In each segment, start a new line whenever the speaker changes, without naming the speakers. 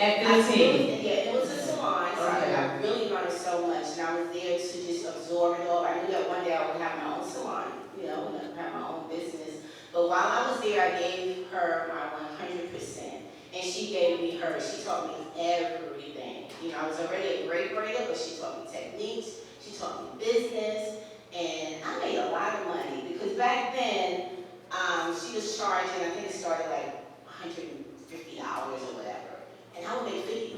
At 15?
Yeah, it was a salon, so I really learned so much, and I was there to just absorb it all. I knew that one day I would have my own salon, have my own business. But while I was there, I gave her my 100%, and she gave me hers. She taught me everything. I was already a great braider, but she taught me techniques, she taught me business, and I made a lot of money because back then, she was charging, I think it started like $150 or whatever. And I would make 50%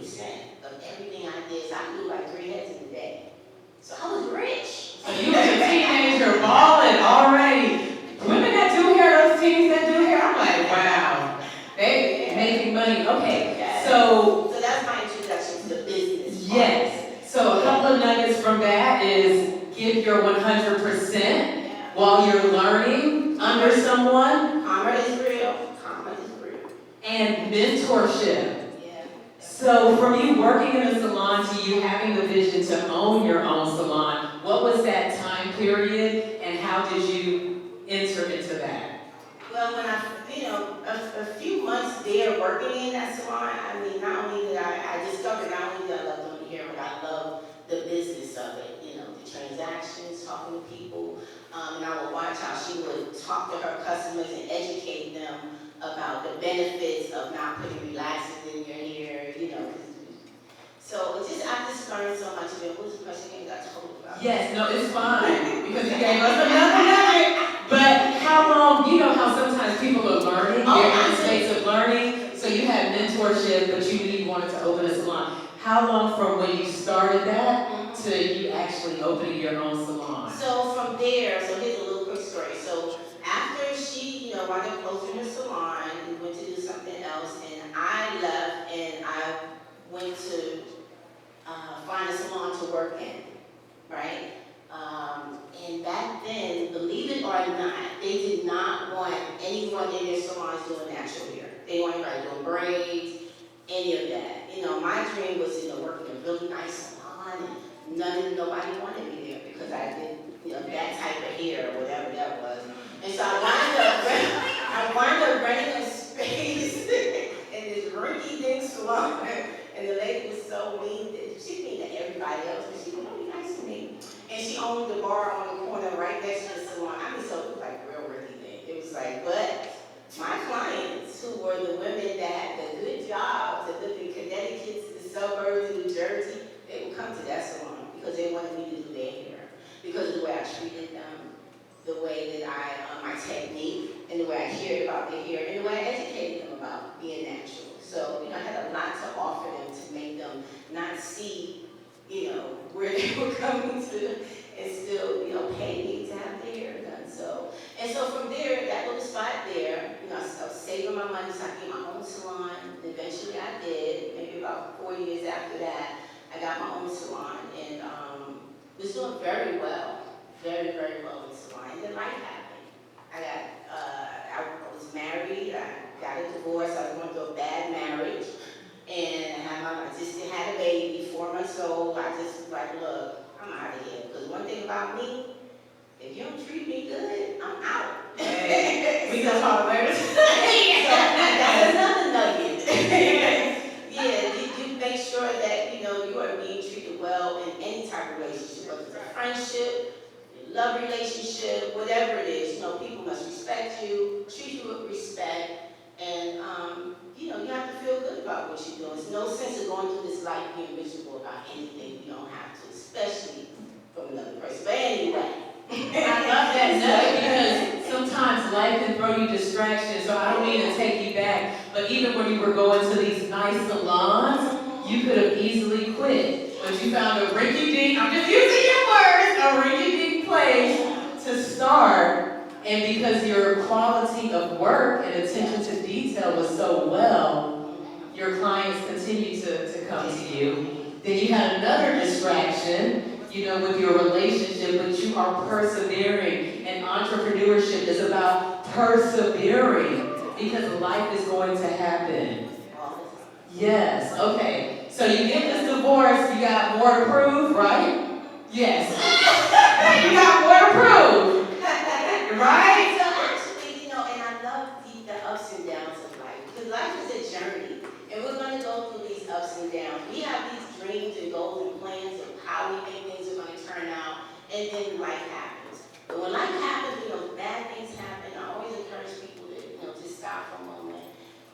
of everything I did. So I blew like 3 heads in a day. So I was rich.
So you was a teenager balling already. Women that do hair, those teens that do hair, I'm like, wow. They making money. Okay.
Yes.
So
that's my introduction to the business.
Yes. So a couple of nuggets from that is give your 100% while you're learning under someone.
Karma is real.
And mentorship. So from you working in a salon to you having the vision to own your own salon, what was that time period and how did you enter into that?
Well, when a few months there working in that salon, not only did I discovered not only did I love doing hair, but I love the business of it, the transactions, talking to people, and I would watch how she would talk to her customers and educate them about the benefits of not putting relaxers in your hair, So I just learned so much of it. What was the question you got told about?
Yes, no, it's fine because you gave us another nugget. But how long? You know how sometimes people are learning, they're in a space of learning. So you had mentorship, but you really wanted to open a salon. How long from when you started that to you actually opening your own salon?
So from there, here's a little quick story. So after she, wound up closing her salon and went to do something else, and I left and I went to find a salon to work in, right? And back then, believe it or not, they did not want anyone in their salons doing natural hair. They wanted anybody doing braids, any of that. My dream was, working in a really nice salon, and nobody wanted me there because I did, that type of hair or whatever that was. And so I wind up renting a space in this rinky-dink salon, and the lady was so mean. She mean to everybody else, but she was really nice to me. And she owned the bar on the corner right next to the salon. So it was like real rinky-dink. It was like, but my clients, who were the women that had the good jobs that lived in Connecticut, to the suburbs, New Jersey, they would come to that salon because they wanted me to do their hair, because of the way I treated them, the way that my technique, and the way I cared about their hair, and the way I educated them about being natural. So, I had a lot to offer them to make them not see, where they were coming to, and still, pay me to have their hair done. So from there, that little spot there, I was saving my money so I could get my own salon. Eventually I did. Maybe about 4 years after that, I got my own salon, and was doing very well, very, very well in the salon. And then life happened. I was married, I got a divorce, I was going through a bad marriage, and I just had a baby, 4 months old. I just was like, look, I'm out of here. Because one thing about me, if you don't treat me good, I'm out.
We can talk later.
So that's another nugget. You make sure that, you are being treated well in any type of relationship, whether it's a friendship, love relationship, whatever it is. People must respect you, treat you with respect, and you have to feel good about what you're doing. There's no sense of going through this life being miserable about anything you don't have to, especially from another person. But anyway.
I love that nugget because sometimes life can throw you distractions, so I don't mean to take you back, but even when you were going to these nice salons, you could have easily quit, but you found a rinky-dink, I'm just using your words, a rinky-dink place to start. And because your quality of work and attention to detail was so well, your clients continue to come to you. Then you had another distraction, with your relationship, but you are persevering. And entrepreneurship is about persevering because life is going to happen. Yes, okay. So you get this divorce, you got more to prove, right? Yes. You got more to prove. Right?
So actually, and I love the ups and downs of life, because life is a journey. And we're gonna go through these ups and downs. We have these dreams and goals and plans of how we think things are gonna turn out, and then life happens. But when life happens, bad things happen, I always encourage people to, just stop for a moment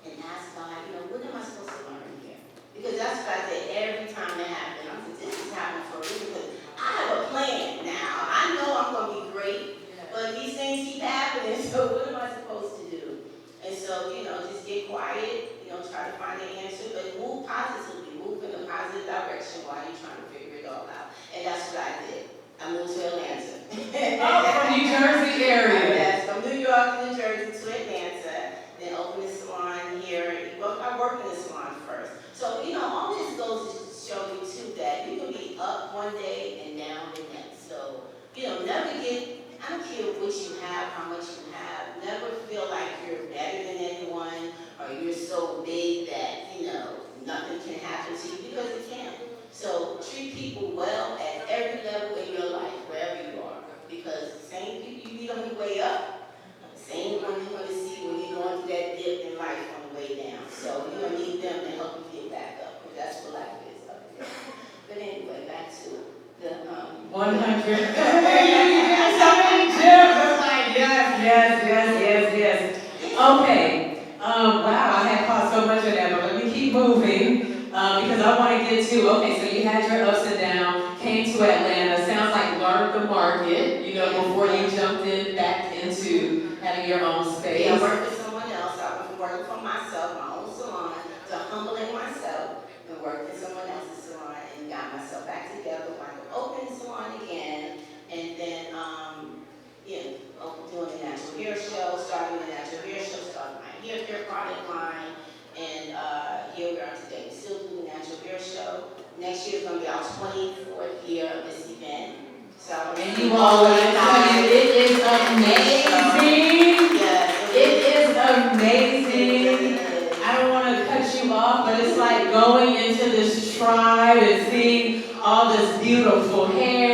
and ask God, what am I supposed to learn here? Because that's what I did every time that happened. I said, this is happening for a reason, because I have a plan now. I know I'm gonna be great, but these things keep happening, so what am I supposed to do? And so, just get quiet, try to find an answer, but move positively, move in a positive direction while you're trying to figure it all out. And that's what I did. I moved to Atlanta.
Oh, from New Jersey area.
Yes, from New York to New Jersey to Atlanta, then opened a salon here. Well, I worked in the salon first. So, all this goes to show you too that you can be up one day and down the next. So, never I don't care what you have, how much you have, never feel like you're better than anyone or you're so big that, nothing can happen to you, because it can't. So treat people well at every level in your life, wherever you are, because the same people you meet on the way up, the same one you're going to see when you're going through that dip in life on the way down. So you're going to need them to help you get back up, because that's what life is up there. But anyway, back to the
100. So many gems. I'm like, yes. Okay. Wow, I had caught so much of that, but let me keep moving because I want to get to, okay, so you had your ups and downs, came to Atlanta, sounds like learned the market, before you jumped back into having your own space.
Yeah, I worked for someone else. I went from working for myself, my own salon, to humbling myself and worked in someone else's salon and got myself back together, like open the salon again, and then, doing the natural hair show, starting the natural hair show, starting my hair care product line, and here we are today. We still do the natural hair show. Next year is going to be our 24th year of this event. So,
and you all, it is amazing.
Yes,
it is amazing. I don't want to cut you off, but it's like going into this tribe and seeing all this beautiful hair